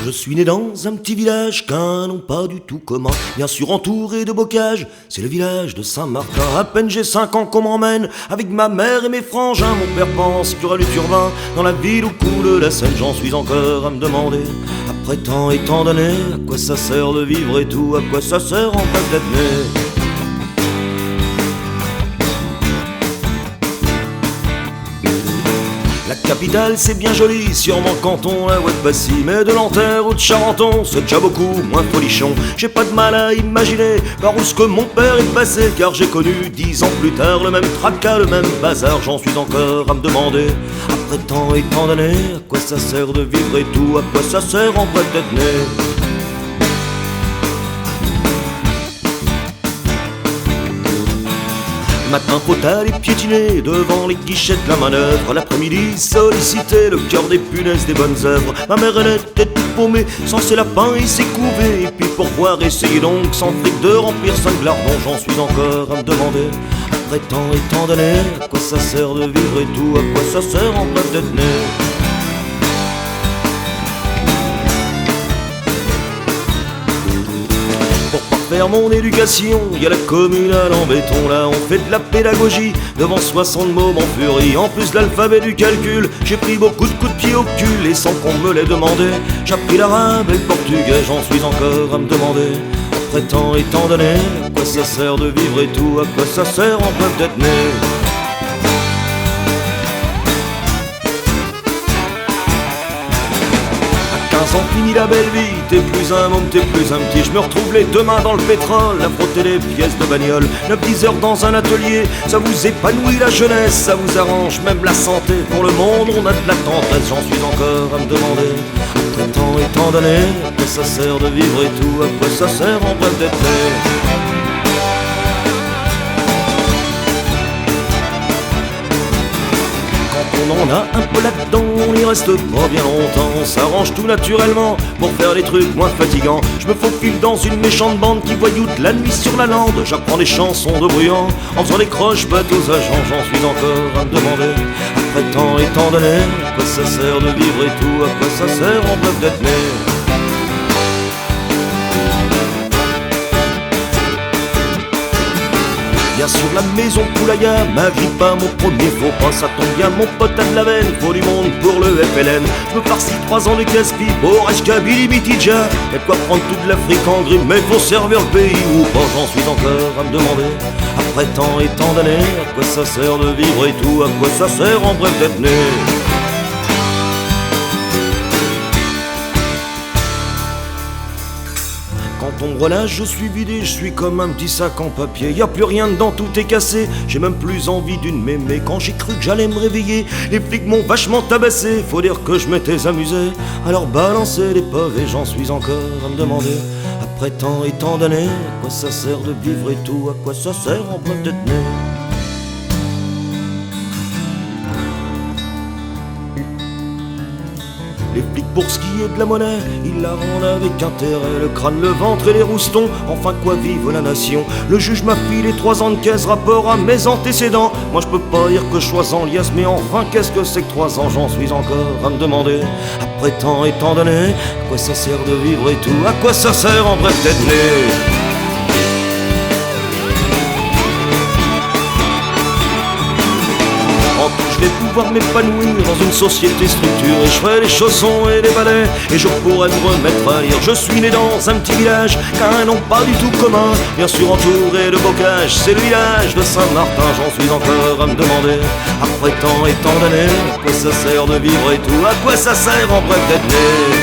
Je suis né dans un petit village qu'un nom pas du tout commun, bien sûr entouré de bocages, c'est le village de Saint-Martin. À peine j'ai 5 ans qu'on m'emmène avec ma mère et mes frangins. Mon père pense qu'il y aura le turbin dans la ville où coule la Seine. J'en suis encore à me demander, après tant et tant d'années, à quoi ça sert de vivre et tout, à quoi ça sert en fait d'être né. La capitale c'est bien joli, sûrement Canton, la Oued-Passy, mais de Nanterre ou de Charenton, c'est déjà beaucoup moins folichon. J'ai pas de mal à imaginer par où ce que mon père est passé, car j'ai connu 10 ans plus tard le même tracas, le même bazar. J'en suis encore à me demander, après tant et tant d'années, à quoi ça sert de vivre et tout, à quoi ça sert en vrai d'être né. Matin faut aller piétiner devant les guichets de la manœuvre. L'après-midi solliciter le cœur des punaises des bonnes œuvres. Ma mère elle était toute paumée, sans ses lapins et ses couvées. Et puis pour voir essayer donc sans fric de remplir 5 lardons. J'en suis encore à me demander, après tant et tant d'années, à quoi ça sert de vivre et tout, à quoi ça sert en bref d'être né. Faire mon éducation, y a la communale en béton. Là on fait de la pédagogie devant 60 mômes en furie. En plus de l'alphabet du calcul, j'ai pris beaucoup de coups de pied au cul, et sans qu'on me l'ait demandé, j'ai appris l'arabe et le portugais. J'en suis encore à me demander, après tant et tant d'années, à quoi ça sert de vivre et tout, à quoi ça sert en bref d'être né. Fini la belle vie, t'es plus un môme, t'es plus un petit. Je me retrouve les 2 mains dans le pétrole, à frotter les pièces de bagnole. 9-10 heures dans un atelier, ça vous épanouit la jeunesse, ça vous arrange même la santé. Pour le monde, on a de la tendresse. J'en suis encore à me demander, après tant et tant d'années, à quoi ça sert de vivre et tout, à quoi ça sert en bref d'être né. On en a un peu là-dedans, on y reste pas bien longtemps. On s'arrange tout naturellement pour faire des trucs moins fatigants. Je me faufile dans une méchante bande qui voyoute la nuit sur la lande. J'apprends des chansons de bruyant en faisant des croches-pattes aux agents. J'en suis encore à me demander, après tant et tant d'années, à quoi ça sert de vivre et tout, à quoi ça sert en bref d'être né. Bien sûr la maison Poulaya, ma vie pas mon premier faux pas. Ça tombe bien mon pote a de la veine, faut du monde pour le FLN. Je me farcis 3 ans de casse-pipe au Rajkabili Mitidja. Y'a de quoi prendre toute l'Afrique en grippe, mais faut servir le pays ou pas. J'en suis encore à me demander, après tant et tant d'années, à quoi ça sert de vivre et tout, à quoi ça sert en bref d'être né. Quand on me relâche, je suis vidé, je suis comme un petit sac en papier. Y a plus rien dedans, tout est cassé, j'ai même plus envie d'une mémé. Quand j'ai cru que j'allais me réveiller, les flics m'ont vachement tabassé. Faut dire que je m'étais amusé, alors balancer les pavés. J'en suis encore à me demander, après tant et tant d'années, à quoi ça sert de vivre et tout, à quoi ça sert en bref d'être né. Les flics pour ce qui est de la monnaie, ils la rendent avec intérêt. Le crâne, le ventre et les roustons, enfin quoi vive la nation. Le juge m'a filé 3 ans de caisse, rapport à mes antécédents. Moi je peux pas dire que je sois en liesse, mais enfin qu'est-ce que c'est que 3 ans? J'en suis encore à me demander, après tant et tant d'années, à quoi ça sert de vivre et tout, à quoi ça sert en bref d'être né. Je vais pouvoir m'épanouir dans une société structurée. Je ferai les chaussons et les balais, et je pourrai me remettre à lire. Je suis né dans un petit village qu'un nom pas du tout commun, bien sûr entouré de bocages, c'est le village de Saint-Martin. J'en suis encore à me demander, après tant et tant d'années, à quoi ça sert de vivre et tout, à quoi ça sert en bref d'être né.